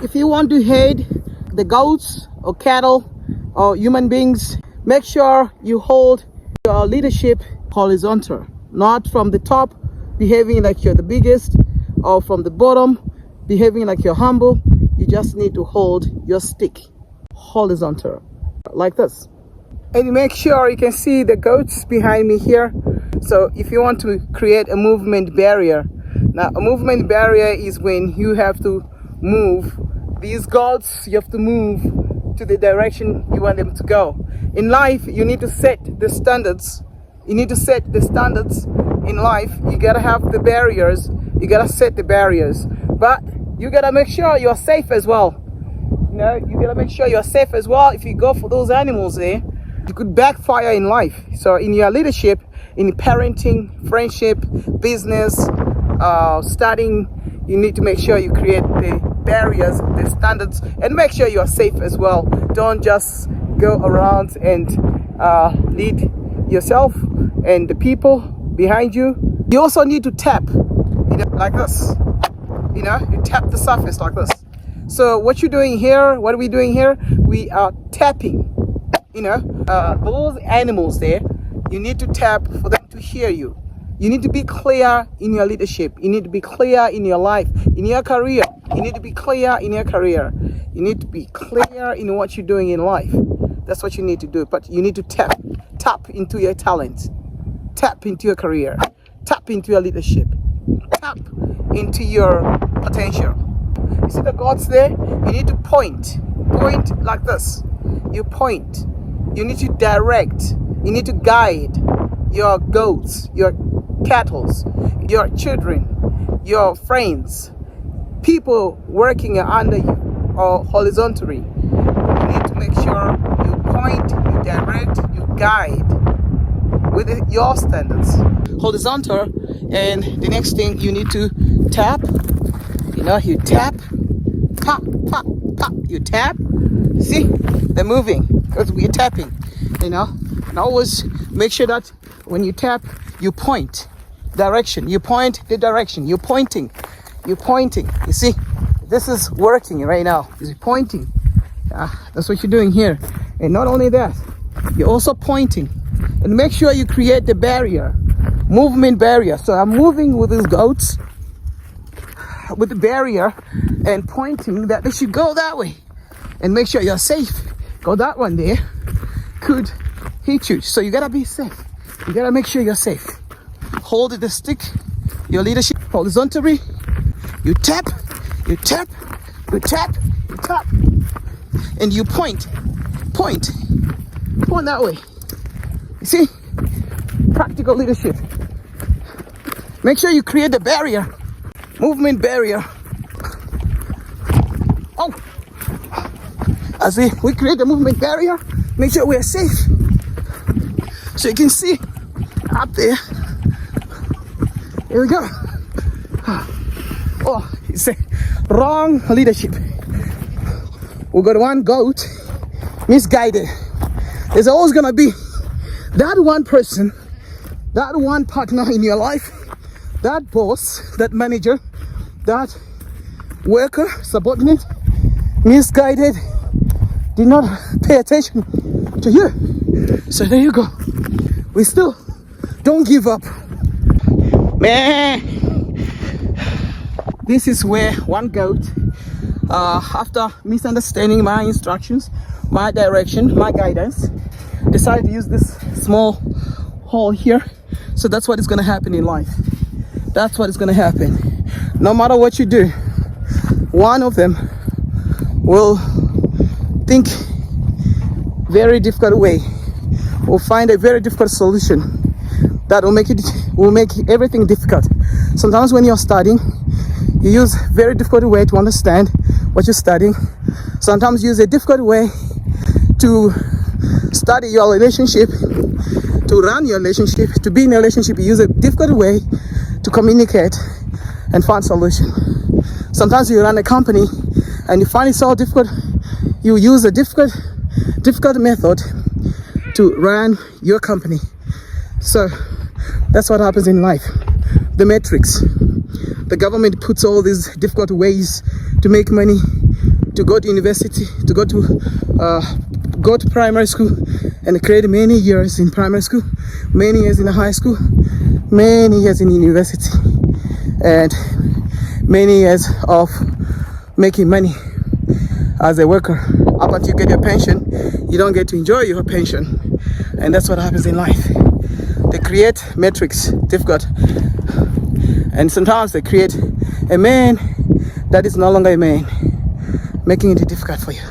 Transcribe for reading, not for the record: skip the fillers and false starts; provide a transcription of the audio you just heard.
If you want to head the goats or cattle or human beings, make sure you hold your leadership horizontal, not from the top behaving like you're the biggest, or from the bottom behaving like you're humble. You just need to hold your stick horizontal like this. And make sure you can see the goats behind me here. So if you want to create a movement barrier, now a movement barrier is when you have to move these goats, you have to move to the direction you want them to go. In life, you need to set the standards. You need to set the standards in life. You gotta have the barriers. You gotta set the barriers. But you gotta make sure you're safe as well. You gotta make sure you're safe as well. If you go for those animals there, it could backfire in life. So in your leadership, in parenting, friendship, business, studying, you need to make sure you create the barriers, the standards, and make sure you're safe as well. Don't just go around and lead yourself and the people behind you. You also need to tap, like this. You tap the surface like this. So what you're doing here, what are we doing here? We are tapping. Those animals there, you need to tap for them to hear you. You need to be clear in your leadership. You need to be clear in your life, in your career. You need to be clear in your career. You need to be clear in what you're doing in life. That's what you need to do. But you need to tap into your talent, tap into your career, tap into your leadership, tap into your potential. You see the gods there? You need to point like this. You point. You need to direct. You need to guide your goats, your cattle, your children, your friends, people working under you or horizontally. You need to make sure you point, you direct, you guide with your standards. Horizontal, and the next thing you need to tap. You tap, tap, tap, tap. You tap. See, they're moving because we're tapping. And always make sure that when you tap, you point direction. You point the direction. You're pointing. You're pointing. You see, this is working right now. You're pointing. That's what you're doing here. And not only that, you're also pointing. And make sure you create the barrier, movement barrier. So I'm moving with these goats with the barrier and pointing that they should go that way. And make sure you're safe. Go that one there. Could hit you. So you gotta be safe. You gotta make sure you're safe. Hold the stick, your leadership horizontally. You tap, you tap, you tap, you tap. And you point that way. You see? Practical leadership. Make sure you create the barrier, movement barrier. Oh, as we create the movement barrier, make sure we are safe. So you can see up there. Here we go. Oh, it's a wrong leadership. We got one goat misguided. There's always gonna be that one person, that one partner in your life, that boss, that manager, that worker, subordinate, misguided, did not pay attention to you. So there you go. We still don't give up. Man, this is where one goat, after misunderstanding my instructions, my direction, my guidance, decided to use this small hole here. So that's what is going to happen in life. That's what is going to happen. No matter what you do, one of them will think very difficult way, will find a very difficult solution that will make everything difficult. Sometimes when you're studying, you use very difficult way to understand what you're studying. Sometimes you use a difficult way to study your relationship, to run your relationship, to be in a relationship. You use a difficult way to communicate and find solution. Sometimes you run a company and you find it so difficult, you use a difficult method to run your company. So that's what happens in life. The matrix. The government puts all these difficult ways to make money, to go to university, to go to primary school, and create many years in primary school, many years in high school, many years in university, and many years of making money as a worker. Up until you get your pension, you don't get to enjoy your pension. And that's what happens in life. They create metrics difficult, and sometimes they create a man that is no longer a man, making it difficult for you.